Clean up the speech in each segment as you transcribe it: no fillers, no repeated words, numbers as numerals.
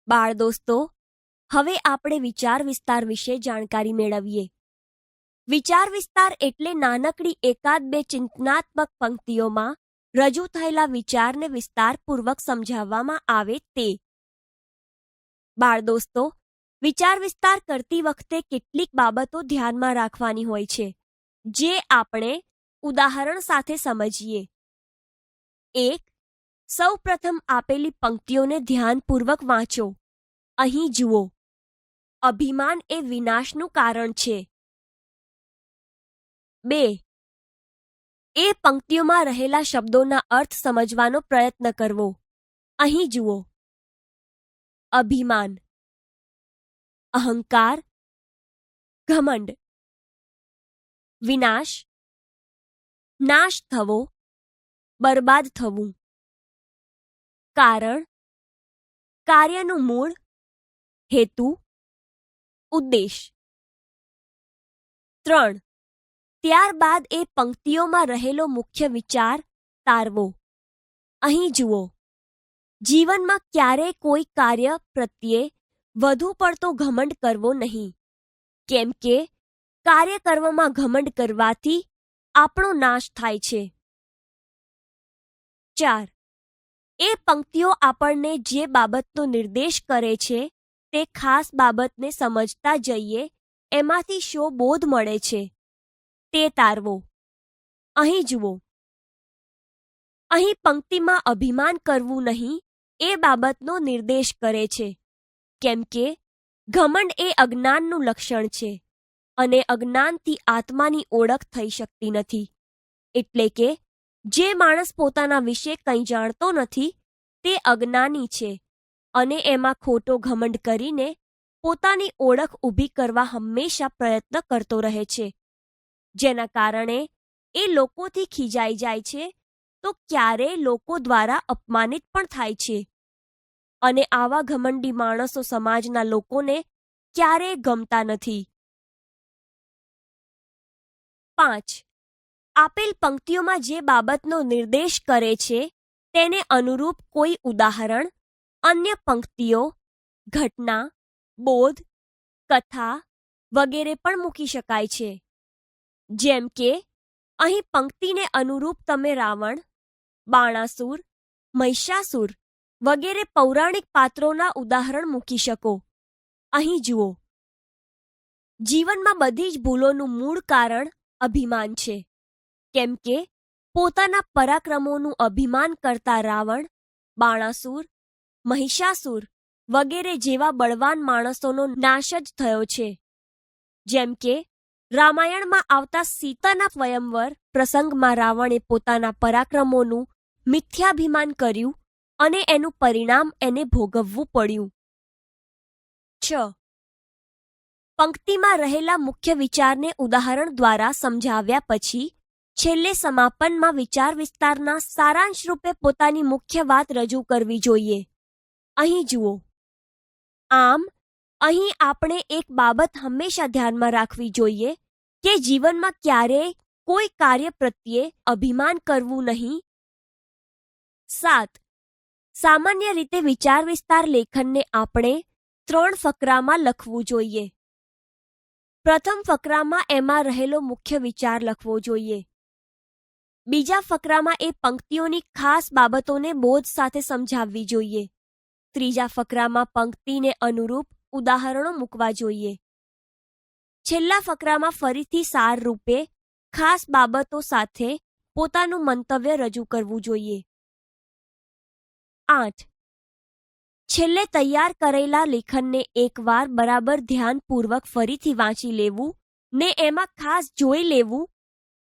બાળ દોસ્તો, હવે આપણે વિચાર વિસ્તાર વિશે જાણકારી મેળવીએ. વિચાર વિસ્તાર એટલે નાનકડી એકાદ બે ચિંતનાત્મક પંક્તિઓમાં રજૂ થયેલા વિચારને વિસ્તારપૂર્વક સમજાવવામાં આવે તે. બાળ દોસ્તો, વિચાર વિસ્તાર કરતી વખતે કેટલીક બાબતો ધ્યાનમાં રાખવાની હોય છે, જે આપણે ઉદાહરણ સાથે સમજીએ. 1. સૌ પ્રથમ આપેલી પંક્તિઓને ધ્યાનપૂર્વક વાંચો. અહીં જુઓ. અભિમાન એ વિનાશનું કારણ છે. 2. એ પંક્તિઓમાં રહેલા શબ્દોના અર્થ સમજવાનો પ્રયત્ન કરવો. અહીં જુઓ. અભિમાન, અહંકાર, ઘમંડ. વિનાશ, નાશ થવો, બરબાદ થવું. કારણ, કાર્યનું મૂળ, હેતુ, ઉદ્દેશ. 3. ત્યારબાદ એ પંક્તિઓમાં રહેલો મુખ્ય વિચાર તારવો. અહીં જુઓ. જીવનમાં ક્યારેય કોઈ કાર્ય પ્રત્યે વધુ પડતો ઘમંડ કરવો નહીં, કેમ કે કાર્ય કરવામાં ઘમંડ કરવાથી આપણો નાશ થાય છે. 4. એ પંક્તિઓ આપણને જે બાબતનો નિર્દેશ કરે છે તે ખાસ બાબતને સમજતા જઈએ એમાંથી શો બોધ મળે છે તે તારવો. અહીં જુઓ. અહીં પંક્તિમાં અભિમાન કરવું નહીં એ બાબતનો નિર્દેશ કરે છે, કેમ કે ઘમંડ એ અજ્ઞાનનું લક્ષણ છે અને અજ્ઞાનથી આત્માની ઓળખ થઈ શકતી નથી. એટલે કે જે માણસ પોતાના વિશે કંઈ જાણતો નથી તે અજ્ઞાની છે અને એમાં ખોટો ઘમંડ કરીને પોતાની ઓળખ ઊભી કરવા હંમેશા પ્રયત્ન કરતો રહે છે, જેના કારણે એ લોકોથી ખીજાઈ જાય છે તો ક્યારેય લોકો દ્વારા અપમાનિત પણ થાય છે. અને આવા ઘમંડી માણસો સમાજના લોકોને ક્યારેય ગમતા નથી. 5. આપેલ પંક્તિઓમાં જે બાબતનો નિર્દેશ કરે છે તેને અનુરૂપ કોઈ ઉદાહરણ, અન્ય પંક્તિઓ, ઘટના, બોધ, કથા વગેરે પણ મૂકી શકાય છે. જેમ કે અહીં પંક્તિને અનુરૂપ તમે રાવણ, બાણાસુર, મહિષાસુર વગેરે પૌરાણિક પાત્રોના ઉદાહરણ મૂકી શકો. અહીં જુઓ. જીવનમાં બધી જ ભૂલોનું મૂળ કારણ અભિમાન છે, કેમ કે પોતાના પરાક્રમોનું અભિમાન કરતા રાવણ, બાણાસુર, મહિષાસુર વગેરે જેવા બળવાન માણસોનો નાશ જ થયો છે. જેમ કે રામાયણમાં આવતા સીતાના સ્વયંવર પ્રસંગમાં રાવણે પોતાના પરાક્રમોનું મિથ્યાભિમાન કર્યું અને એનું પરિણામ એને ભોગવવું પડ્યું. 6. પંક્તિમાં રહેલા મુખ્ય વિચારને ઉદાહરણ દ્વારા સમજાવ્યા પછી છેલ્લે સમાપનમાં વિચાર વિસ્તારના સારાંશ રૂપે પોતાની મુખ્ય વાત રજૂ કરવી જોઈએ. અહીં જુઓ. આમ અહીં આપણે એક બાબત હંમેશા ધ્યાનમાં રાખવી જોઈએ કે જીવનમાં ક્યારેય કોઈ કાર્ય પ્રત્યે અભિમાન કરવું નહીં. 7. સામાન્ય રીતે વિચાર વિસ્તાર લેખનને આપણે 3 ફકરામાં લખવું જોઈએ. પ્રથમ ફકરામાં એમાં રહેલો મુખ્ય વિચાર લખવો જોઈએ. બીજા ફકરામાં એ પંક્તિઓની ખાસ બાબતોને બોધ સાથે સમજાવવી જોઈએ. ત્રીજા ફકરામાં પંક્તિને અનુરૂપ ઉદાહરણો મૂકવા જોઈએ. છેલ્લા ફકરામાં ફરીથી સાર રૂપે ખાસ બાબતો સાથે પોતાનું મંતવ્ય રજૂ કરવું જોઈએ. 8. છેલ્લે તૈયાર કરેલા લેખનને એકવાર બરાબર ધ્યાનપૂર્વક ફરીથી વાંચી લેવું ને એમાં ખાસ જોઈ લેવું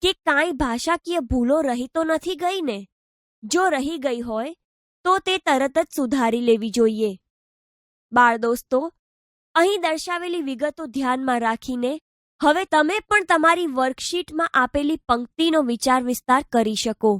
કે કાંઈ ભાષાકીય ભૂલો રહી તો નથી ગઈ ને? જો રહી ગઈ હોય તો તે તરત જ સુધારી લેવી જોઈએ. બાળ દોસ્તો, અહીં દર્શાવેલી વિગતો ધ્યાનમાં રાખીને હવે તમે પણ તમારી વર્કશીટમાં આપેલી પંક્તિનો વિચાર વિસ્તાર કરી શકો.